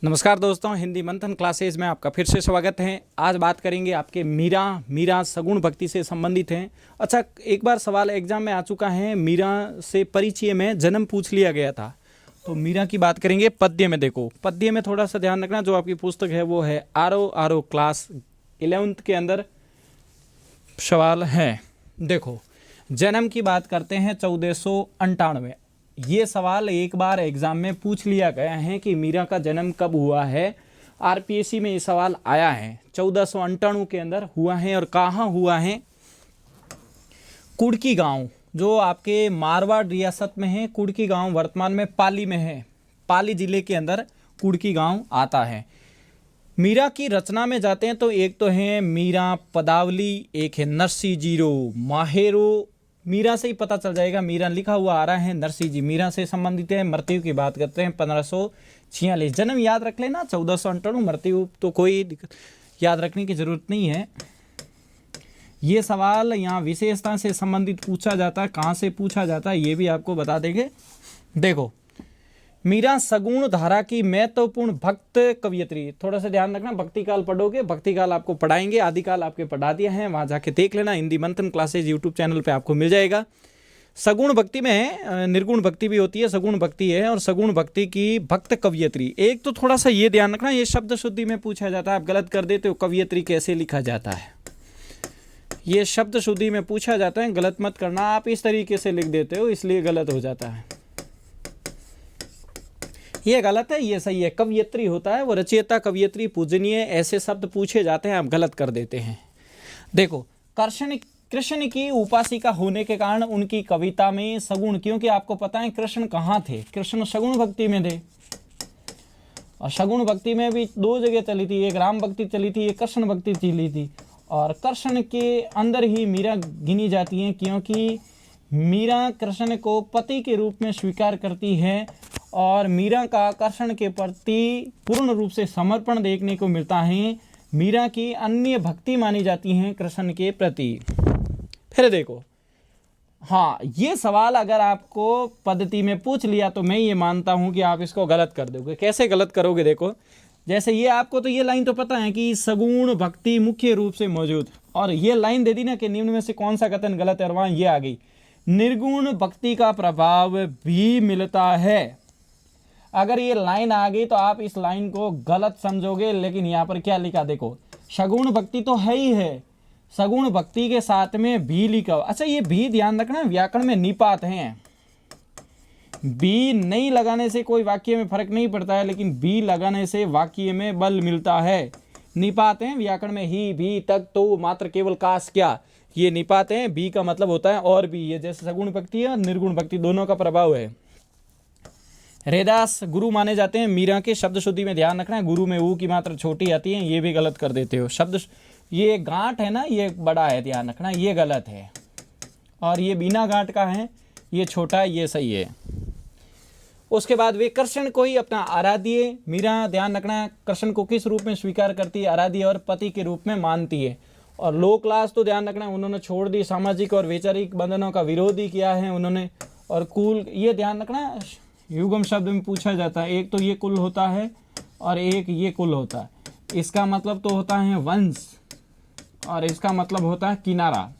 नमस्कार दोस्तों, हिंदी मंथन क्लासेज में आपका फिर से स्वागत है। आज बात करेंगे आपके मीरा सगुण भक्ति से संबंधित हैं। अच्छा, एक बार सवाल एग्जाम में आ चुका है, मीरा से परिचय में जन्म पूछ लिया गया था। तो मीरा की बात करेंगे पद्य में। देखो, पद्य में थोड़ा सा ध्यान रखना, जो आपकी पुस्तक है वो है आरो क्लास 11th के अंदर सवाल है। देखो, जन्म की बात करते हैं 1498। ये सवाल एक बार एग्जाम में पूछ लिया गया है कि मीरा का जन्म कब हुआ है। आरपीएससी में ये सवाल आया है, 1498 के अंदर हुआ है। और कहाँ हुआ है? कुड़की गांव, जो आपके मारवाड़ रियासत में है। कुड़की गांव वर्तमान में पाली में है। पाली जिले के अंदर कुड़की गांव आता है। मीरा की रचना में जाते हैं तो एक तो है मीरा पदावली, एक है नरसी जीरो माहेरो। मीरा से ही पता चल जाएगा, मीरा लिखा हुआ आ रहा है, नरसी जी मीरा से संबंधित है। मृत्यु की बात करते हैं 1546। जन्म याद रख लेना 1498, मृत्यु तो कोई याद रखने की जरूरत नहीं है। ये सवाल यहाँ विशेषता से संबंधित पूछा जाता है। कहाँ से पूछा जाता है ये भी आपको बता देंगे। देखो, मीरा सगुण धारा की महत्वपूर्ण भक्त कवियत्री। थोड़ा सा ध्यान रखना, भक्ति काल पढ़ोगे, भक्ति काल आपको पढ़ाएंगे, आदिकाल आपके पढ़ा दिया है, वहाँ जाके देख लेना। हिंदी मंथन क्लासेज यूट्यूब चैनल पे आपको मिल जाएगा। सगुण भक्ति में निर्गुण भक्ति भी होती है, सगुण भक्ति है। और सगुण भक्ति की भक्त कवियत्री, एक तो थोड़ा सा ये ध्यान रखना, ये शब्द शुद्धि में पूछा जाता है। आप गलत कर देते हो, कवियत्री कैसे लिखा जाता है, ये शब्द शुद्धि में पूछा जाता है, गलत मत करना। आप इस तरीके से लिख देते हो, इसलिए गलत हो जाता है। ये गलत है, ये सही है। कवियत्री होता है वो रचयिता, कवियत्री, पूजनीय, ऐसे शब्द पूछे जाते हैं, आप गलत कर देते हैं। देखो, कृष्ण की उपासिका होने के कारण उनकी कविता में सगुण, क्योंकि आपको पता है कृष्ण कहाँ थे, कृष्ण सगुण भक्ति में थे। और सगुण भक्ति में भी दो जगह चली थी, एक राम भक्ति चली थी, एक कृष्ण भक्ति चली थी। और कृष्ण के अंदर ही मीरा गिनी जाती हैं, क्योंकि मीरा कृष्ण को पति के रूप में स्वीकार करती है। और मीरा का कृष्ण के प्रति पूर्ण रूप से समर्पण देखने को मिलता है। मीरा की अन्य भक्ति मानी जाती हैं कृष्ण के प्रति। फिर देखो, हाँ, ये सवाल अगर आपको पद्धति में पूछ लिया तो मैं ये मानता हूँ कि आप इसको गलत कर दोगे। कैसे गलत करोगे? देखो, जैसे ये आपको तो ये लाइन तो पता है कि सगुण भक्ति मुख्य रूप से मौजूद, और ये लाइन दे दी ना कि निम्न में से कौन सा कथन गलत है, और वहाँ ये आ गई, निर्गुण भक्ति का प्रभाव भी मिलता है। अगर ये लाइन आ गई तो आप इस लाइन को गलत समझोगे। लेकिन यहाँ पर क्या लिखा, देखो, सगुण भक्ति तो है ही है, सगुण भक्ति के साथ में भी लिखा। अच्छा, ये भी ध्यान रखना, व्याकरण में निपात हैं। बी नहीं लगाने से कोई वाक्य में फर्क नहीं पड़ता है, लेकिन बी लगाने से वाक्य में बल मिलता है। निपात हैं व्याकरण में, ही, भी, तक, तो, मात्र, केवल, काश, क्या, ये निपात हैं। बी का मतलब होता है और भी। ये जैसे सगुण भक्ति है और निर्गुण भक्ति दोनों का प्रभाव है। रैदास गुरु माने जाते हैं। मीरा के शब्द शुद्धि में ध्यान रखना है, गुरु में ऊ की मात्रा छोटी आती है, ये भी गलत कर देते हो। शब्द, ये गांठ है ना, ये बड़ा है, ध्यान रखना, ये गलत है। और ये बिना गांठ का है, ये छोटा है, ये सही है। उसके बाद वे कृष्ण को ही अपना आराध्य, मीरा ध्यान रखना, कृष्ण को किस रूप में स्वीकार करती है? आराध्य और पति के रूप में मानती है। और लो क्लास तो ध्यान रखना, उन्होंने छोड़ दी, सामाजिक और वैचारिक बंधनों का विरोध ही किया है उन्होंने। और कुल, ये ध्यान रखना, युगम शब्द में पूछा जाता है। एक तो ये कुल होता है और एक ये कुल होता है। इसका मतलब तो होता है वंश, और इसका मतलब होता है किनारा।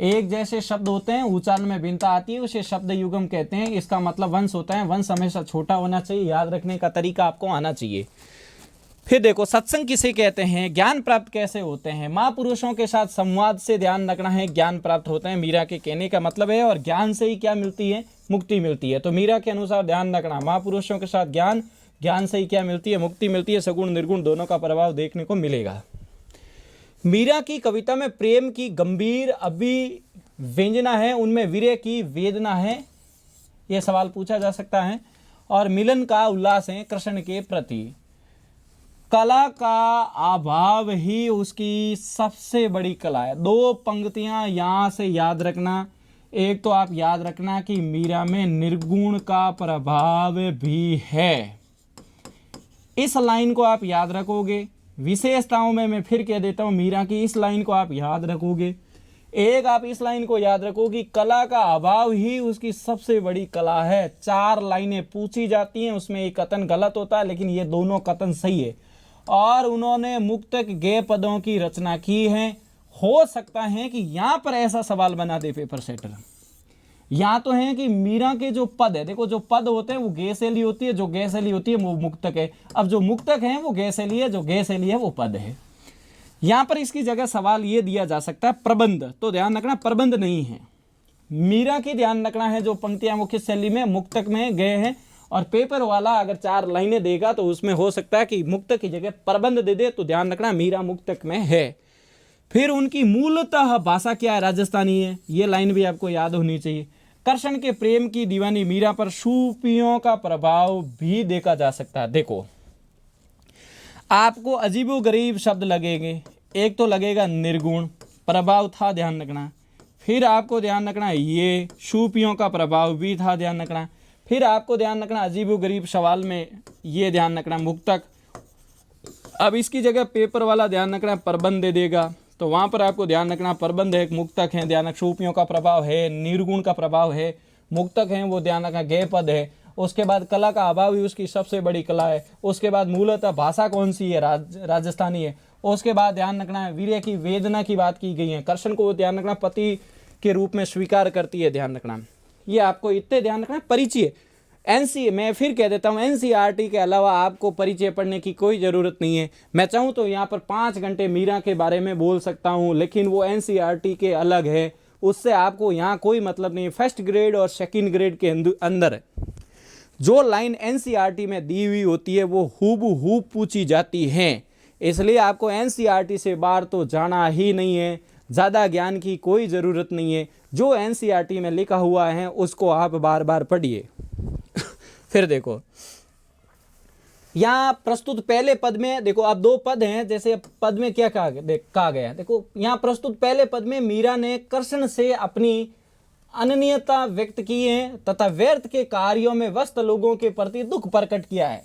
एक जैसे शब्द होते हैं, उच्चारण में भिन्नता आती है, उसे शब्द युगम कहते हैं। इसका मतलब वंश होता है। वंश हमेशा छोटा होना चाहिए, याद रखने का तरीका आपको आना चाहिए। फिर देखो, सत्संग किसे कहते हैं, ज्ञान प्राप्त कैसे होते हैं? महापुरुषों के साथ संवाद से ध्यान रखना है, ज्ञान प्राप्त होता है, मीरा के कहने का मतलब है। और ज्ञान से ही क्या मिलती है? मुक्ति मिलती है। तो मीरा के अनुसार ध्यान रखना, महापुरुषों के साथ ज्ञान, ज्ञान से ही क्या मिलती है? मुक्ति मिलती है। सगुण निर्गुण दोनों का प्रभाव देखने को मिलेगा। मीरा की कविता में प्रेम की गंभीर अभिव्यंजना है, उनमें वीर्य की वेदना है, यह सवाल पूछा जा सकता है। और मिलन का उल्लास है कृष्ण के प्रति। कला का अभाव ही उसकी सबसे बड़ी कला है। दो पंक्तियां यहाँ से याद रखना। एक तो आप याद रखना कि मीरा में निर्गुण का प्रभाव भी है, इस लाइन को आप याद रखोगे। विशेषताओं में मैं फिर कह देता हूँ, मीरा की इस लाइन को आप याद रखोगे। एक आप इस लाइन को याद रखो कि कला का अभाव ही उसकी सबसे बड़ी कला है। 4 लाइनें पूछी जाती हैं, उसमें एक कथन गलत होता है, लेकिन ये दोनों कथन सही है। और उन्होंने मुक्तक गेय पदों की रचना की है। हो सकता है कि यहां पर ऐसा सवाल बना दे पेपर सेटर, या तो है कि मीरा के जो पद है, देखो जो पद होते हैं वो गेय शैली होती है, जो गेय शैली होती है वो मुक्तक है। अब जो मुक्तक है वो गेय शैली है, जो गेय शैली है वो पद है। यहां पर इसकी जगह सवाल ये दिया जा सकता है प्रबंध, तो ध्यान रखना प्रबंध नहीं है। मीरा की ध्यान रखना है जो पंक्तियां मुख्य शैली में मुक्तक में गए हैं, और पेपर वाला अगर 4 लाइनें देगा तो उसमें हो सकता है कि मुक्तक की जगह प्रबंध दे दे, तो ध्यान रखना मीरा मुक्तक में है। फिर उनकी मूलतः भाषा क्या है, राजस्थानी है, ये लाइन भी आपको याद होनी चाहिए। कृष्ण के प्रेम की दीवानी मीरा पर सूफियों का प्रभाव भी देखा जा सकता है। देखो आपको अजीबोगरीब शब्द लगेंगे, एक तो लगेगा निर्गुण, प्रभाव था, ध्यान रखना। फिर आपको ध्यान रखना ये सूफियों का प्रभाव भी था, ध्यान रखना। फिर आपको ध्यान रखना अजीबोगरीब सवाल में ये ध्यान रखना मुक्तक। अब इसकी जगह पेपर वाला ध्यान रखना प्रबंध दे देगा, तो वहाँ पर आपको ध्यान रखना प्रबंध है, मुक्तक है, ध्यान रख सूफियों का प्रभाव है, निर्गुण का प्रभाव है, मुक्तक है वो ध्यान रखना गेय पद है। उसके बाद कला का अभाव ही उसकी सबसे बड़ी कला है। उसके बाद मूलतः भाषा कौन सी है, राजस्थानी है। उसके बाद ध्यान रखना है वीर्य की वेदना की बात की गई है, कृष्ण को ध्यान रखना पति के रूप में स्वीकार करती है, ध्यान रखना। ये आपको इतने ध्यान रखना। परिचय मैं फिर कह देता हूँ एनसीईआरटी के अलावा आपको परिचय पढ़ने की कोई ज़रूरत नहीं है। मैं चाहूँ तो यहाँ पर 5 घंटे मीरा के बारे में बोल सकता हूँ, लेकिन वो एनसीईआरटी के अलग है, उससे आपको यहाँ कोई मतलब नहीं है। फर्स्ट ग्रेड और सेकंड ग्रेड के अंदर जो लाइन एनसीईआरटी में दी हुई होती है वो हूबहू पूछी जाती है, इसलिए आपको एनसीईआरटी से बाहर तो जाना ही नहीं है। ज़्यादा ज्ञान की कोई ज़रूरत नहीं है, जो एनसीईआरटी में लिखा हुआ है उसको आप बार बार पढ़िए। फिर देखो यहाँ प्रस्तुत पहले पद में, देखो अब 2 पद हैं, जैसे पद में क्या कहा गया, देखो यहाँ प्रस्तुत पहले पद में मीरा ने कृष्ण से अपनी अनन्यता व्यक्त की है तथा व्यर्थ के कार्यों में व्यस्त लोगों के प्रति दुख प्रकट किया है,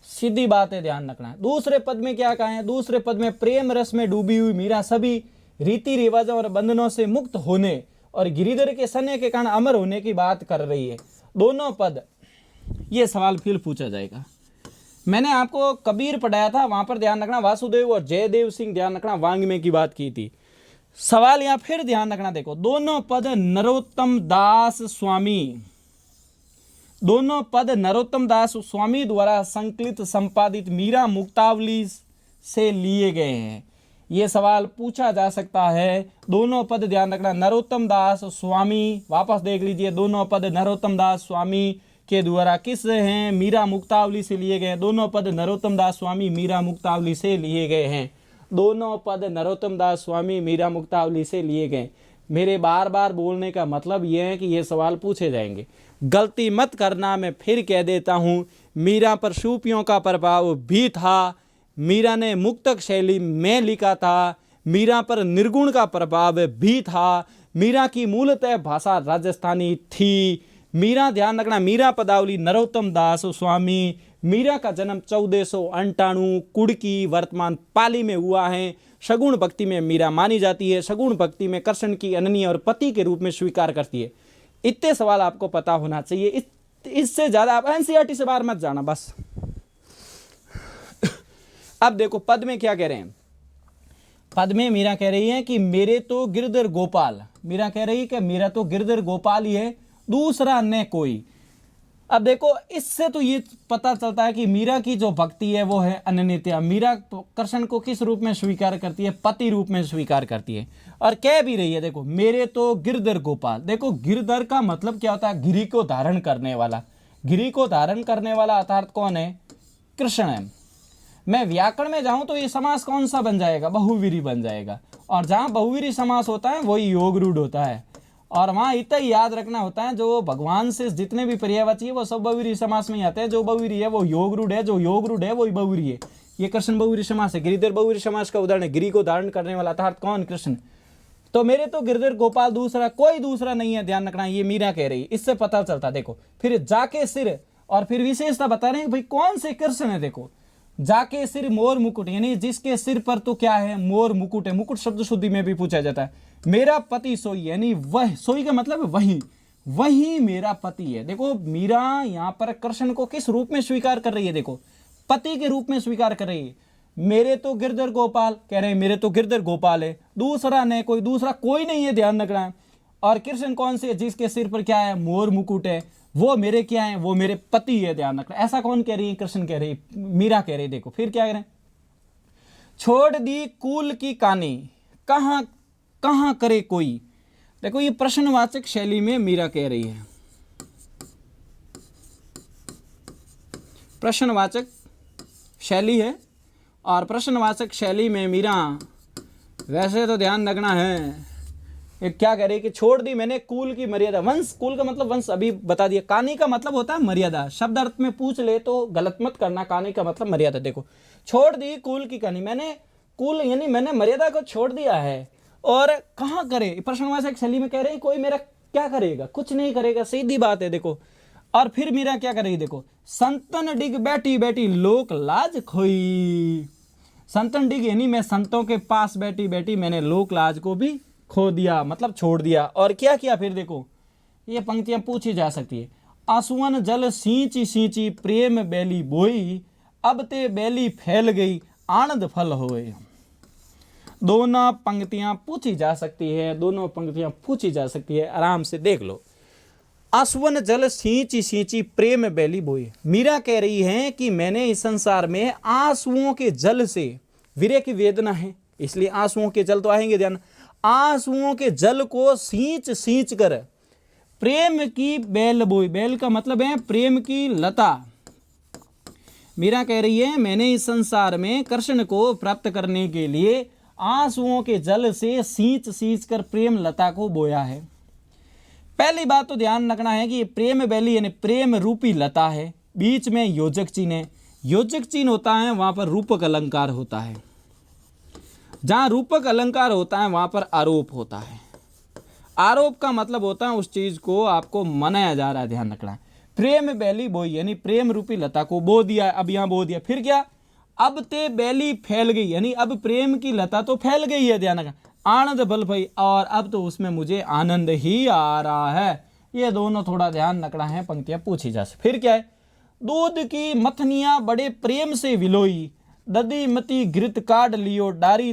सीधी बात है, ध्यान रखना। दूसरे पद में क्या कहा है, दूसरे पद में प्रेम रस में डूबी हुई मीरा सभी रीति रिवाजों और बंधनों से मुक्त होने और गिरिधर के सन्य के कारण अमर होने की बात कर रही है। दोनों पद ये सवाल फिर पूछा जाएगा। मैंने आपको कबीर पढ़ाया था, वहां पर ध्यान रखना वासुदेव और जयदेव सिंह ध्यान रखना वांग्मय की बात की थी। सवाल यहां फिर ध्यान रखना, देखो दोनों पद नरोत्तम दास स्वामी द्वारा संकलित संपादित मीरा मुक्तावली से लिए गए हैं। ये सवाल पूछा जा सकता है। दोनों पद ध्यान रखना नरोत्तम दास स्वामी, वापस देख लीजिए, दोनों पद नरोत्तम दास स्वामी के द्वारा किस हैं, मीरा मुक्तावली से लिए गए। दोनों पद नरोत्तम दास स्वामी मीरा मुक्तावली से लिए गए हैं। दोनों पद नरोत्तम दास स्वामी मीरा मुक्तावली से लिए गए। मेरे बार बार बोलने का मतलब यह है कि ये सवाल पूछे जाएंगे, गलती मत करना। मैं फिर कह देता हूँ, मीरा पर सूफियों का प्रभाव भी था, मीरा ने मुक्तक शैली में लिखा था, मीरा पर निर्गुण का प्रभाव भी था, मीरा की मूलतः भाषा राजस्थानी थी। मीरा ध्यान रखना, मीरा पदावली नरोत्तम दास स्वामी, मीरा का जन्म 1498 कुड़की वर्तमान पाली में हुआ है। सगुण भक्ति में मीरा मानी जाती है, सगुण भक्ति में कृष्ण की अनन्य और पति के रूप में स्वीकार करती है। इतने सवाल आपको पता होना चाहिए, इससे ज़्यादा आप एनसीईआरटी से बाहर मत जाना बस। अब देखो पद में क्या कह रहे हैं, पद में मीरा कह रही है कि मेरे तो गिरधर गोपाल, मीरा कह रही है कि मेरा तो गिरधर गोपाल ही है, दूसरा न कोई। अब देखो इससे तो ये पता चलता है कि मीरा की जो भक्ति है वो है अनन्यता। मीरा कृष्ण को किस रूप में स्वीकार करती है, पति रूप में स्वीकार करती है, और कह भी रही है देखो मेरे तो गिरधर गोपाल। देखो गिरधर का मतलब क्या होता है, गिरी को धारण करने वाला। गिरी को धारण करने वाला अर्थात कौन है, कृष्ण है। मैं व्याकरण में जाऊं तो ये समास कौन सा बन जाएगा, बहुवीरी बन जाएगा, और जहां बहुवीरी समास होता है वही योग रूढ़ होता है। और वहाँ इतना ही याद रखना होता है, जो भगवान से जितने भी पर्यायवाची है वो सब बहुवीरी समास में ही आते हैं। जो बहुवीरी है वो योग रूढ़ है, जो योग रूढ़ है वही बहुवीरी है। ये कृष्ण बहुवीरी समास है। गिरिधर बहुवीरी समास का उदाहरण है, गिरी को धारण करने वाला अर्थात कौन, कृष्ण। तो मेरे तो गिरधर गोपाल, दूसरा कोई दूसरा नहीं है, ध्यान रखना, ये मीरा कह रही, इससे पता चलता। देखो फिर जाके सिर, और फिर विशेषता बता रहे हैं भाई कौन से कृष्ण है। देखो जाके सिर मोर मुकुट, यानी जिसके सिर पर तो क्या है, मोर मुकुट है। मुकुट शब्द शुद्धि में भी पूछा जाता है। मेरा पति सोई, यानी वह, सोई का मतलब वही, वही मेरा पति है। देखो मीरा यहाँ पर कृष्ण को किस रूप में स्वीकार कर रही है, देखो पति के रूप में स्वीकार कर रही है। मेरे तो गिरधर गोपाल, कह रहे हैं मेरे तो गिरधर गोपाल है, दूसरा नहीं, कोई दूसरा कोई नहीं है, ध्यान रखना है। और कृष्ण कौन से, जिसके सिर पर क्या है, मोर मुकुट है, वो मेरे क्या है, वो मेरे पति है, ध्यान रखना। ऐसा कौन कह रही है, कृष्ण कह रही, मीरा कह रही। देखो फिर क्या कह रहे हैं, छोड़ दी कुल की कानी, कहां कहां करे कोई। देखो ये प्रश्नवाचक शैली में मीरा कह रही है, प्रश्नवाचक शैली है, और प्रश्नवाचक शैली में मीरा वैसे तो ध्यान रखना है, एक क्या कह रही है कि छोड़ दी मैंने कुल की मर्यादा, वंश, कुल का मतलब वंश अभी बता दिया, कानी का मतलब होता है मर्यादा, शब्द अर्थ में पूछ ले तो गलत मत करना, कानी का मतलब मर्यादा। देखो छोड़ दी कुल की कानी, मैंने कुल यानी मैंने मर्यादा को छोड़ दिया है, और कहाँ करे, प्रश्नवाचक शैली में कह रहे हैं कोई मेरा क्या करेगा, कुछ नहीं करेगा, सीधी बात है। देखो और फिर मीरा क्या करेगी, देखो संतन डिग बैठी बैठी लोक लाज खोई, संतन डिग यानी मैं संतों के पास बैठी बैठी मैंने लोक लाज को भी खो दिया, मतलब छोड़ दिया। और क्या किया फिर, देखो ये पंक्तियां पूछी जा सकती है, आंसुअन जल सींची सींची प्रेम बैली बोई, अब ते बैली फैल गई आनंद फल होए। दोनों पंक्तियां पूछी जा सकती है, दोनों पंक्तियां पूछी जा सकती है, आराम से देख लो। आंसुअन जल सींची सींची प्रेम बैली बोई, मीरा कह रही है कि मैंने इस संसार में आंसुओं के जल से, विरह की वेदना है इसलिए आंसुओं के जल तो आएंगे, ध्यान, आंसुओं के जल को सींच सींच कर प्रेम की बैल बोई, बैल का मतलब है प्रेम की लता। मीरा कह रही है मैंने इस संसार में कृष्ण को प्राप्त करने के लिए आंसुओं के जल से सींच सींच कर प्रेम लता को बोया है। पहली बात तो ध्यान रखना है कि प्रेम बैली यानी प्रेम रूपी लता है, बीच में योजक चिन्ह है, योजक चिन्ह होता है वहां पर रूपक अलंकार होता है, जहां रूपक अलंकार होता है वहां पर आरोप होता है। आरोप का मतलब होता है उस चीज को आपको मनाया जा रहा है, ध्यान रखना है। प्रेम बैली बोई यानी प्रेम रूपी लता को बो दिया, अब यहां बो दिया, फिर क्या, अब ते बैली फैल गई यानी अब प्रेम की लता तो फैल गई है, ध्यान रखना, आनंद बल भई, और अब तो उसमें मुझे आनंद ही आ रहा है। ये दोनों थोड़ा ध्यान रखना है, पंक्तियां पूछी जा सकती। फिर क्या है, दूध की मथनियां बड़े प्रेम से विलोई, ददी मती घृत काट लियो डारी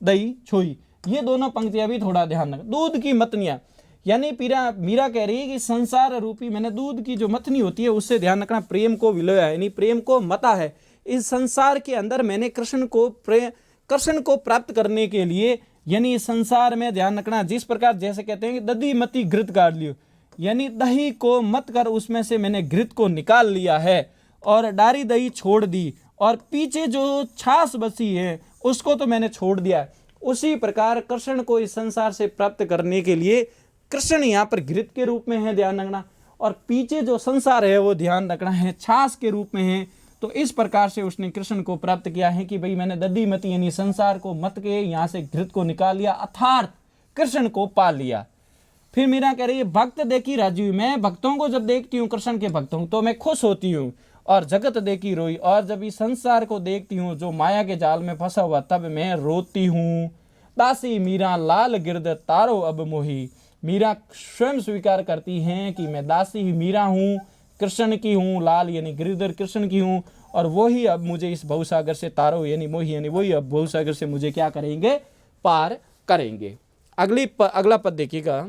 दही छोई। ये दोनों पंक्तियां भी थोड़ा ध्यान रखना। दूध की मथनियां यानी मीरा कह रही है कि संसार रूपी मैंने दूध की जो मथनी होती है उससे ध्यान रखना, प्रेम को विलोया यानी प्रेम को मता है। इस संसार के अंदर मैंने कृष्ण को प्राप्त करने के लिए, यानी इस संसार में ध्यान रखना, जिस प्रकार जैसे कहते हैं कि दधी मती घृत काट लियो, यानी दही को मत कर उसमें से मैंने घृत को निकाल लिया है और डारी दही छोड़ दी, और पीछे जो छाछ बची है उसको तो मैंने छोड़ दिया। उसी प्रकार कृष्ण को इस संसार से प्राप्त करने के लिए कृष्ण यहाँ पर घृत के रूप में है, ध्यान रखना, और पीछे जो संसार है वो ध्यान रखना है छाछ के रूप में है। तो इस प्रकार से उसने कृष्ण को प्राप्त किया है कि भाई मैंने दधी मती यानी संसार को मत के यहाँ से घृत को निकाल लिया, अर्थात कृष्ण को पा लिया। फिर मीरा कह रही है भक्त देखी राजी, मैं भक्तों को जब देखती हूँ, कृष्ण के भक्तों तो मैं खुश होती हूँ, और जगत देखी रोई, और जब इस संसार को देखती हूँ जो माया के जाल में फंसा हुआ तब मैं रोती हूँ। दासी मीरा लाल गिरद तारो अब मोही, मीरा स्वयं स्वीकार करती हैं कि मैं दासी मीरा हूँ, कृष्ण की हूँ, लाल यानी गिरधर कृष्ण की हूँ, और वही अब मुझे इस भवसागर से तारो यानी मोही यानी वही अब भवसागर से मुझे क्या करेंगे, पार करेंगे। अगला पद देखिएगा,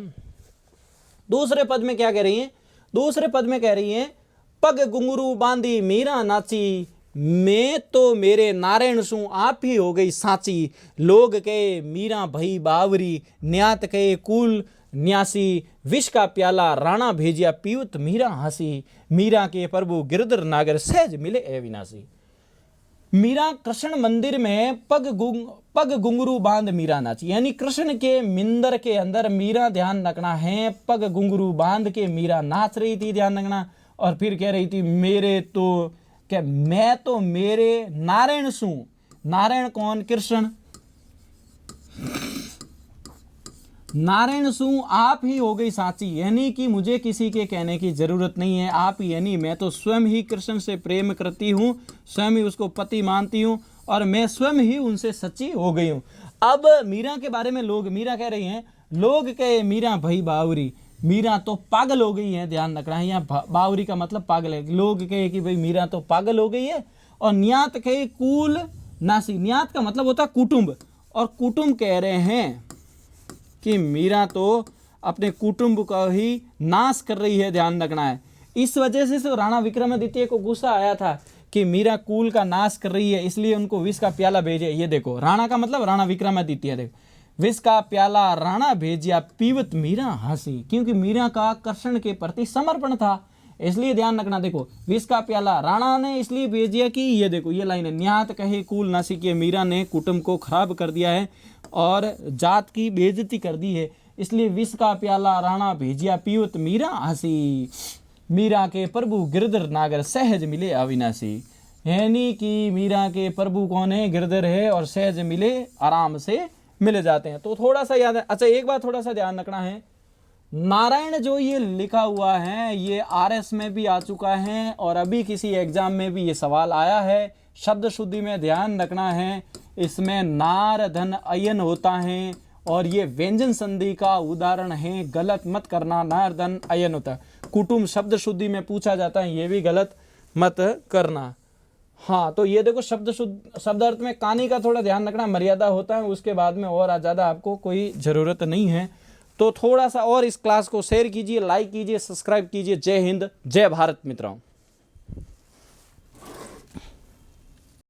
दूसरे पद में क्या कह रही है, दूसरे पद में कह रही है पग घुंघरू बांधी मीरा नाची, मैं तो मेरे नारायण सू आप ही हो गई साची, लोग कहे मीरा भई बावरी, न्यात कहे कुल न्यासी, विष का प्याला राणा भेजिया पीयूत मीरा हंसी, मीरा के प्रभु गिरधर नागर सहज मिले अविनाशी। मीरा कृष्ण मंदिर में पग घुंघरू बांध मीरा नाची, यानी कृष्ण के मिंदर के अंदर मीरा, ध्यान रखना है, पग घुंघरू बांध के मीरा नाच रही थी, ध्यान रखना। और फिर कह रही थी मेरे तो क्या, मैं तो मेरे नारायण सू, नारायण कौन, कृष्ण, नारायण सू आप ही हो गई साची, यानी कि मुझे किसी के कहने की जरूरत नहीं है, आप ही, यानी मैं तो स्वयं ही कृष्ण से प्रेम करती हूँ, स्वयं ही उसको पति मानती हूँ, और मैं स्वयं ही उनसे सच्ची हो गई हूँ। अब मीरा के बारे में लोग, मीरा कह रही हैं, लोग कहे मीरा भाई बावरी, मीरा तो पागल हो गई है। ध्यान रखना है, यहाँ बावरी का मतलब पागल है। लोग कहे कि भाई मीरा तो पागल हो गई है। और न्यात कहे कुल नासी, न्यात का मतलब होता है कुटुंब, और कुटुंब कह रहे हैं कि मीरा तो अपने कुटुंब का ही नाश कर रही है। ध्यान रखना है, इस वजह से राणा विक्रमादित्य को गुस्सा आया था कि मीरा कुल का नाश कर रही है, इसलिए उनको विष का प्याला भेजे। ये देखो, राणा का मतलब राणा विक्रमादित्य, देखो, विष का प्याला राणा भेजिया पीवत मीरा हंसी, क्योंकि मीरा का कृष्ण के प्रति समर्पण था, इसलिए ध्यान रखना। देखो, विष का प्याला राणा ने इसलिए भेजिया कि ये देखो ये लाइन है, न्यात कहे कुल नासी के, मीरा ने कुटुंब को खराब कर दिया है और जात की बेइज्जती कर दी है, इसलिए विष का प्याला राणा भेजिया पीवत मीरा हंसी। मीरा के प्रभु गिरधर नागर सहज मिले अविनाशी, यानी कि मीरा के प्रभु कौन है? गिरधर है, और सहज मिले, आराम से मिल जाते हैं। तो थोड़ा सा याद है। अच्छा, एक बात थोड़ा सा ध्यान रखना है, नारायण जो ये लिखा हुआ है ये आरएस में भी आ चुका है, और अभी किसी एग्जाम में भी ये सवाल आया है। शब्द शुद्धि में ध्यान रखना है, इसमें नार धन अयन होता है, और ये व्यंजन संधि का उदाहरण है, गलत मत करना। नार धन अयन होता है, कुटुंब शब्द शुद्धि में पूछा जाता है, ये भी गलत मत करना। हाँ, तो ये देखो, शब्द अर्थ में कहानी का थोड़ा ध्यान रखना, मर्यादा होता है, उसके बाद में और ज़्यादा आपको कोई ज़रूरत नहीं है। तो थोड़ा सा और इस क्लास को शेयर कीजिए, लाइक कीजिए, सब्सक्राइब कीजिए। जय हिंद, जय भारत मित्रों।